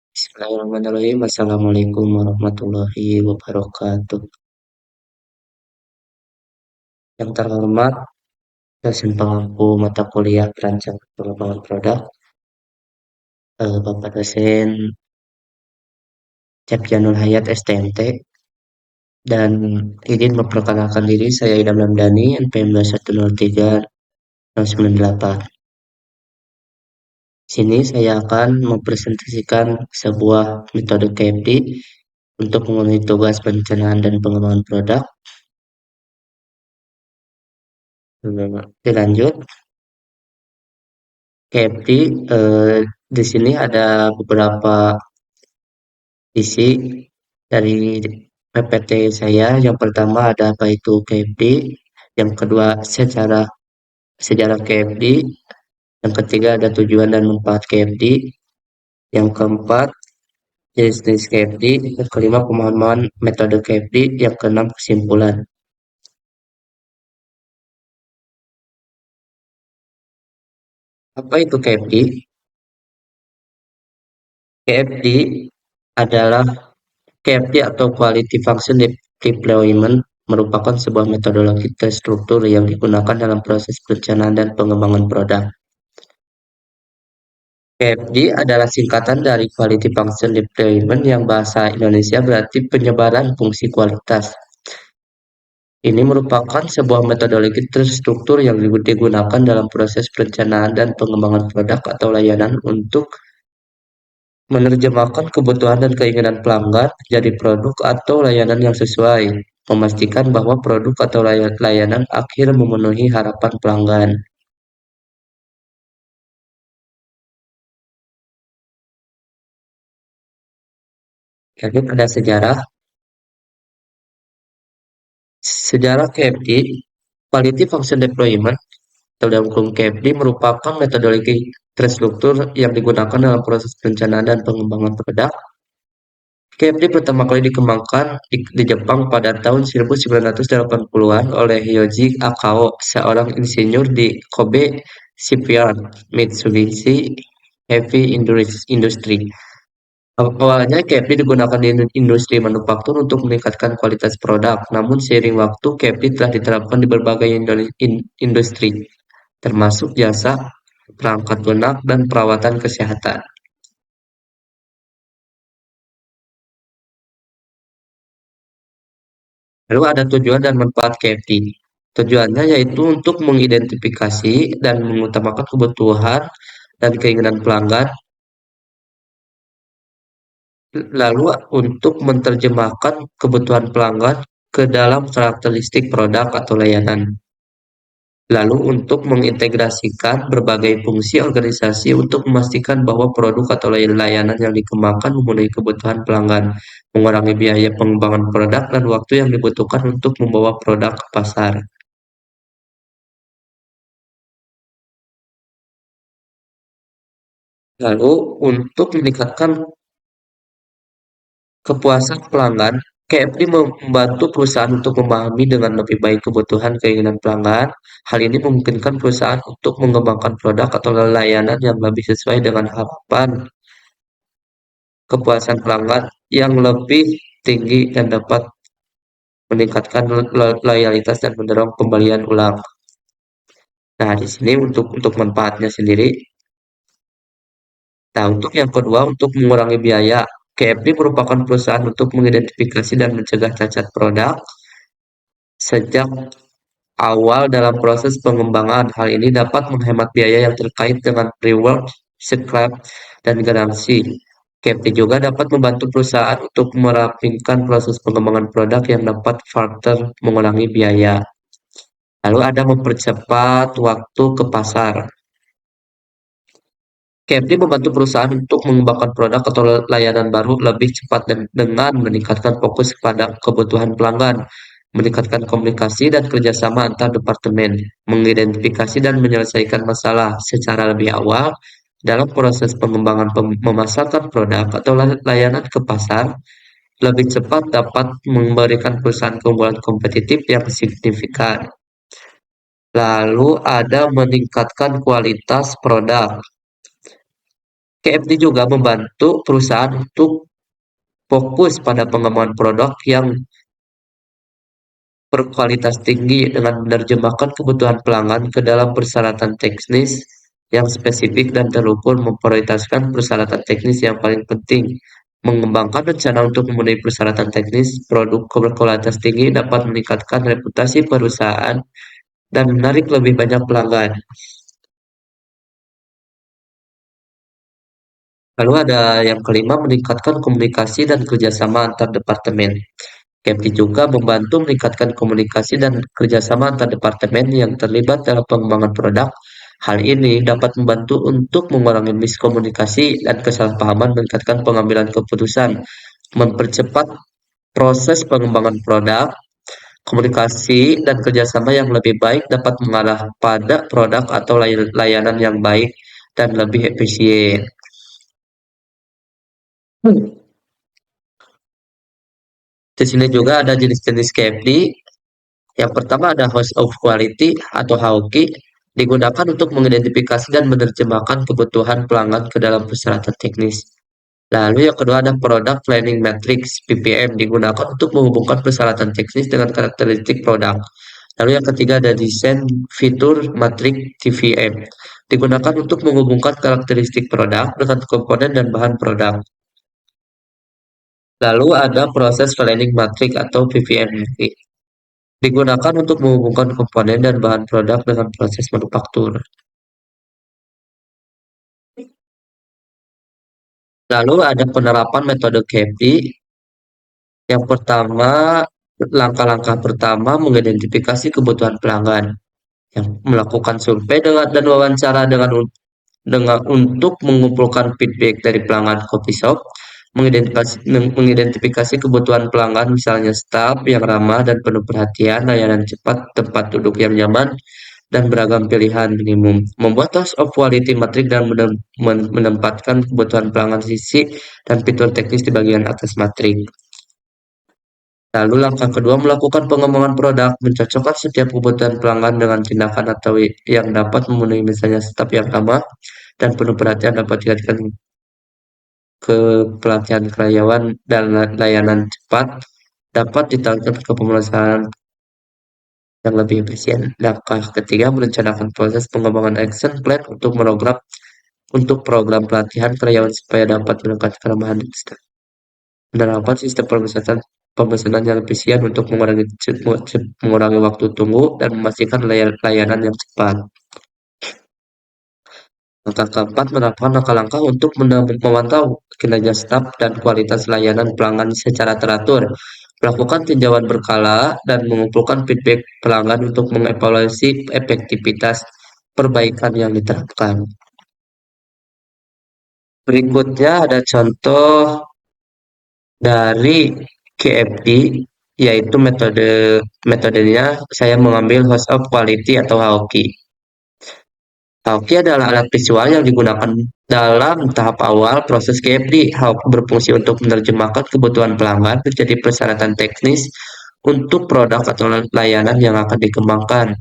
Bismillahirrahmanirrahim. Assalamualaikum warahmatullahi wabarakatuh. Yang terhormat, dosen pengampu mata kuliah perancang pengembangan produk, Bapak dosen Septianul Hayat STMT, dan izin memperkenalkan diri, saya Idam Ramdhani, NPM 2103-98. Sini saya akan mempresentasikan sebuah metode KFD untuk memenuhi tugas perencanaan dan pengembangan produk. Dilanjut, KFD di sini ada beberapa isi dari PPT saya. Yang pertama ada apa itu KFD, yang kedua sejarah KFD, yang ketiga ada tujuan dan manfaat KFD, yang keempat jenis-jenis KFD, yang kelima pemahaman metode KFD, yang keenam kesimpulan. Apa itu KFD? KFD adalah KFD atau Quality Function Deployment merupakan sebuah metodologi terstruktur yang digunakan dalam proses perencanaan dan pengembangan produk. KFD adalah singkatan dari Quality Function Deployment yang bahasa Indonesia berarti penyebaran fungsi kualitas. Ini merupakan sebuah metodologi terstruktur yang digunakan dalam proses perencanaan dan pengembangan produk atau layanan untuk menerjemahkan kebutuhan dan keinginan pelanggan menjadi produk atau layanan yang sesuai, memastikan bahwa produk atau layanan akhir memenuhi harapan pelanggan. Jadi pada sejarah KFD, Quality Function Deployment atau dalam kurung KFD merupakan metodologi terstruktur yang digunakan dalam proses perencanaan dan pengembangan produk. KFD pertama kali dikembangkan di Jepang pada tahun 1980-an oleh Yoji Akao, seorang insinyur di Kobe Shipyard, Mitsubishi Heavy Industry. Awalnya KFD digunakan di industri manufaktur untuk meningkatkan kualitas produk, namun seiring waktu KFD telah diterapkan di berbagai industri, termasuk jasa, perangkat lunak, dan perawatan kesehatan. Lalu ada tujuan dan manfaat KFD. Tujuannya yaitu untuk mengidentifikasi dan mengutamakan kebutuhan dan keinginan pelanggan, lalu untuk menerjemahkan kebutuhan pelanggan ke dalam karakteristik produk atau layanan. Lalu untuk mengintegrasikan berbagai fungsi organisasi untuk memastikan bahwa produk atau layanan yang dikembangkan memenuhi kebutuhan pelanggan, mengurangi biaya pengembangan produk dan waktu yang dibutuhkan untuk membawa produk ke pasar. Lalu untuk meningkatkan kepuasan pelanggan, KFD membantu perusahaan untuk memahami dengan lebih baik kebutuhan keinginan pelanggan. Hal ini memungkinkan perusahaan untuk mengembangkan produk atau layanan yang lebih sesuai dengan harapan kepuasan pelanggan yang lebih tinggi dan dapat meningkatkan loyalitas dan mendorong pembelian ulang. Nah, di sini untuk manfaatnya sendiri. Nah, untuk yang kedua, untuk mengurangi biaya, KFD merupakan perusahaan untuk mengidentifikasi dan mencegah cacat produk sejak awal dalam proses pengembangan. Hal ini dapat menghemat biaya yang terkait dengan reward, scrap, dan garansi. KFD juga dapat membantu perusahaan untuk merampingkan proses pengembangan produk yang dapat further mengurangi biaya. Lalu ada mempercepat waktu ke pasar. KFD membantu perusahaan untuk mengembangkan produk atau layanan baru lebih cepat dan dengan meningkatkan fokus pada kebutuhan pelanggan, meningkatkan komunikasi dan kerjasama antar departemen, mengidentifikasi dan menyelesaikan masalah secara lebih awal dalam proses pengembangan memasarkan produk atau layanan ke pasar, lebih cepat dapat memberikan perusahaan keunggulan kompetitif yang signifikan. Lalu ada meningkatkan kualitas produk. KFD juga membantu perusahaan untuk fokus pada pengembangan produk yang berkualitas tinggi dengan menerjemahkan kebutuhan pelanggan ke dalam persyaratan teknis yang spesifik dan terukur, memprioritaskan persyaratan teknis yang paling penting. Mengembangkan rencana untuk memenuhi persyaratan teknis produk berkualitas tinggi dapat meningkatkan reputasi perusahaan dan menarik lebih banyak pelanggan. Lalu ada yang kelima, meningkatkan komunikasi dan kerjasama antar departemen. KFD juga membantu meningkatkan komunikasi dan kerjasama antar departemen yang terlibat dalam pengembangan produk. Hal ini dapat membantu untuk mengurangi miskomunikasi dan kesalahpahaman, meningkatkan pengambilan keputusan, mempercepat proses pengembangan produk. Komunikasi dan kerjasama yang lebih baik dapat mengarah pada produk atau layanan yang baik dan lebih efisien. Di sini juga ada jenis-jenis KFD. Yang pertama ada House of Quality atau HOQ, digunakan untuk mengidentifikasi dan menerjemahkan kebutuhan pelanggan ke dalam persyaratan teknis. Lalu yang kedua ada Product Planning Matrix (PPM), digunakan untuk menghubungkan persyaratan teknis dengan karakteristik produk. Lalu yang ketiga ada Design Feature Matrix (DVM), digunakan untuk menghubungkan karakteristik produk dengan komponen dan bahan produk. Lalu ada Process Planning Matrix atau PPM, digunakan untuk menghubungkan komponen dan bahan produk dengan proses manufaktur. Lalu ada penerapan metode KFD. Yang pertama, langkah-langkah pertama mengidentifikasi kebutuhan pelanggan. Yang melakukan survei dan wawancara dengan untuk mengumpulkan feedback dari pelanggan coffee shop, mengidentifikasi kebutuhan pelanggan, misalnya staf yang ramah dan penuh perhatian, layanan cepat, tempat duduk yang nyaman, dan beragam pilihan minimum. Membuat House of Quality Matrix dan menempatkan kebutuhan pelanggan sisi dan fitur teknis di bagian atas matriks. Lalu langkah kedua, melakukan pengembangan produk, mencocokkan setiap kebutuhan pelanggan dengan tindakan atau yang dapat memenuhi, misalnya staf yang ramah dan penuh perhatian dapat ditingkatkan ke pelatihan karyawan dan layanan cepat dapat ditingkatkan ke pemeliharaan yang lebih efisien. Langkah ketiga, merencanakan proses pengembangan action plan untuk program pelatihan karyawan supaya dapat meningkatkan keramahan sistem. Penerapan sistem pemesanan yang efisien untuk mengurangi waktu tunggu dan memastikan layanan yang cepat. Langkah keempat, menerapkan langkah-langkah untuk memantau kinerja staf dan kualitas layanan pelanggan secara teratur. Melakukan tinjauan berkala dan mengumpulkan feedback pelanggan untuk mengevaluasi efektivitas perbaikan yang diterapkan. Berikutnya ada contoh dari KFD, yaitu metodenya saya mengambil House of Quality atau HOQ. HOQ adalah alat visual yang digunakan dalam tahap awal proses KFD. HOQ berfungsi untuk menerjemahkan kebutuhan pelanggan menjadi persyaratan teknis untuk produk atau layanan yang akan dikembangkan.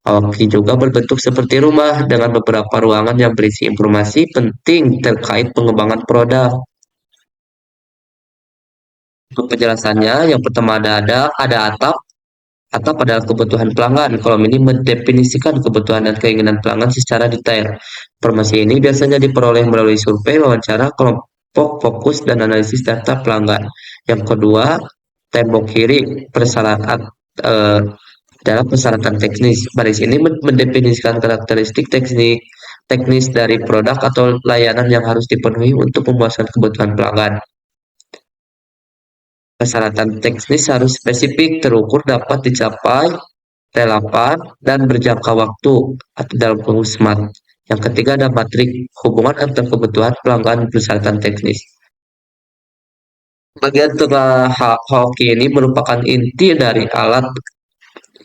HOQ juga berbentuk seperti rumah dengan beberapa ruangan yang berisi informasi penting terkait pengembangan produk. Untuk penjelasannya, yang pertama ada atap. Atap adalah kebutuhan pelanggan. Kolom ini mendefinisikan kebutuhan dan keinginan pelanggan secara detail. Informasi ini biasanya diperoleh melalui survei, wawancara, kelompok fokus, dan analisis data pelanggan. Yang kedua, tembok kiri persyaratan adalah persyaratan teknis. Baris ini mendefinisikan karakteristik teknis dari produk atau layanan yang harus dipenuhi untuk memuaskan kebutuhan pelanggan. Persyaratan teknis harus spesifik, terukur, dapat dicapai, relevan, dan berjangka waktu atau dalam kurun SMART. Yang ketiga ada matrik, hubungan antar kebutuhan pelanggan dan persyaratan teknis. Bagian tengah hoki ini merupakan inti dari alat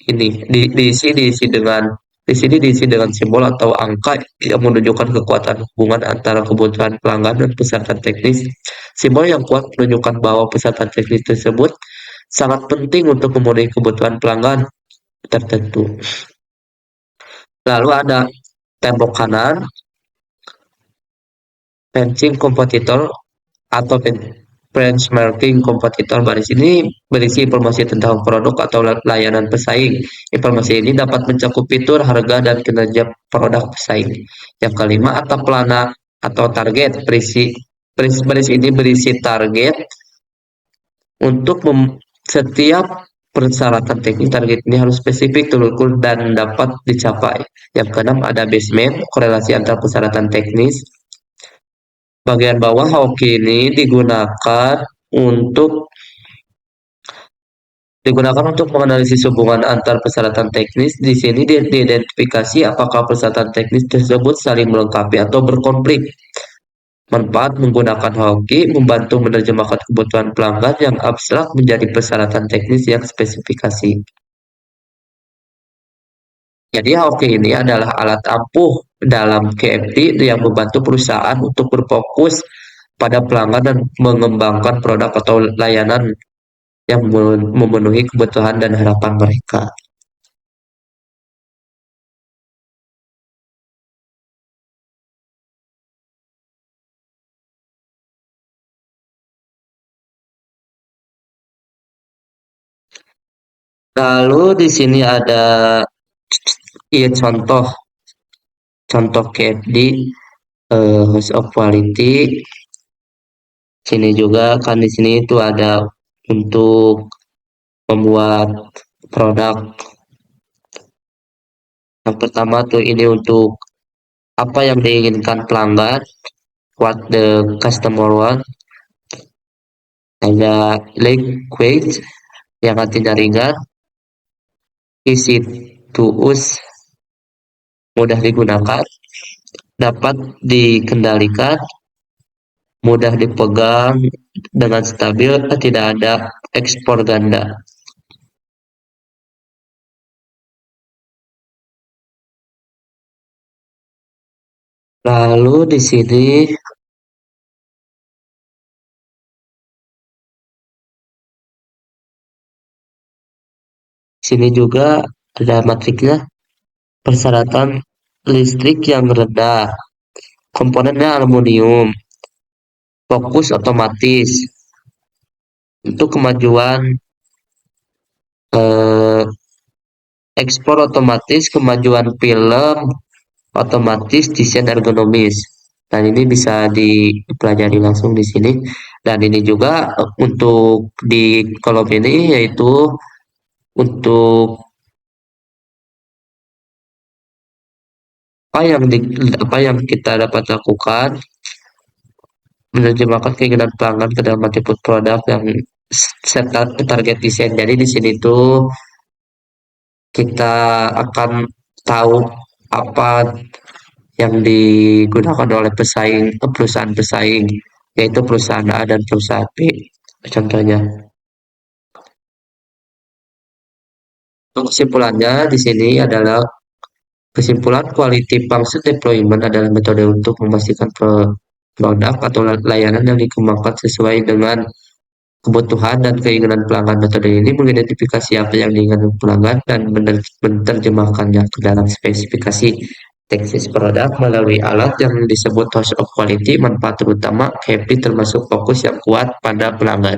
ini. Di sini diisi dengan simbol atau angka yang menunjukkan kekuatan hubungan antara kebutuhan pelanggan dan persyaratan teknis. Simbol yang kuat menunjukkan bahwa persyaratan teknis tersebut sangat penting untuk memenuhi kebutuhan pelanggan tertentu. Lalu ada tembok kanan. benchmarking kompetitor atau benchmarking kompetitor baris ini berisi informasi tentang produk atau layanan pesaing. Informasi ini dapat mencakup fitur, harga, dan kinerja produk pesaing. Yang kelima, atap pelana atau target berisi baris ini berisi target untuk setiap persyaratan teknis. Target ini harus spesifik, terukur, dan dapat dicapai. Yang keenam, ada basement, korelasi antar persyaratan teknis. Bagian bawah hoki ini digunakan untuk menganalisis hubungan antar persyaratan teknis. Di sini diidentifikasi apakah persyaratan teknis tersebut saling melengkapi atau berkonflik. Manfaat menggunakan hoki membantu menerjemahkan kebutuhan pelanggan yang abstrak menjadi persyaratan teknis yang spesifikasi. Jadi hoki ini adalah alat ampuh dalam KFT yang membantu perusahaan untuk berfokus pada pelanggan dan mengembangkan produk atau layanan yang memenuhi kebutuhan dan harapan mereka. Lalu di sini ada contoh contoh KFD, host of quality. Sini juga kan di sini itu ada untuk membuat produk. Yang pertama tuh ini untuk apa yang diinginkan pelanggan, what the customer want. Ada lightweight yang artinya ringan, easy to use, mudah digunakan, dapat dikendalikan, mudah dipegang dengan stabil, tidak ada ekspor ganda. Lalu di sini juga ada matriksnya. Persyaratan listrik yang rendah, komponennya aluminium, fokus otomatis. Untuk kemajuan eh, ekspor otomatis, kemajuan film otomatis, desain ergonomis. Dan ini bisa dipelajari langsung di sini. Dan ini juga untuk di kolom ini yaitu untuk apa yang kita dapat lakukan menerjemahkan keinginan pelanggan ke dalam atribut produk yang set target desain. Jadi di sini tuh kita akan tahu apa yang digunakan oleh perusahaan pesaing, yaitu perusahaan A dan perusahaan B. Contohnya, kesimpulannya di sini adalah kesimpulan quality function deployment adalah metode untuk memastikan produk atau layanan yang dikembangkan sesuai dengan kebutuhan dan keinginan pelanggan. Metode ini mengidentifikasi apa yang diinginkan pelanggan dan menerjemahkannya ke dalam spesifikasi teknis produk melalui alat yang disebut house of quality. Manfaat terutama KPI termasuk fokus yang kuat pada pelanggan,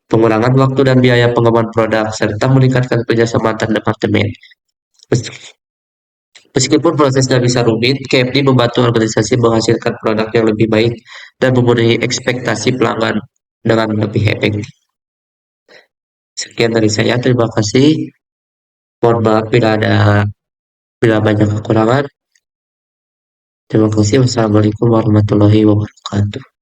pengurangan waktu dan biaya pengembangan produk, serta meningkatkan kerjasama antar departemen. Meskipun prosesnya bisa rumit, KFD membantu organisasi menghasilkan produk yang lebih baik dan memenuhi ekspektasi pelanggan dengan lebih efektif. Sekian dari saya, terima kasih. Mohon maaf bila banyak kekurangan. Terima kasih. Wassalamualaikum warahmatullahi wabarakatuh.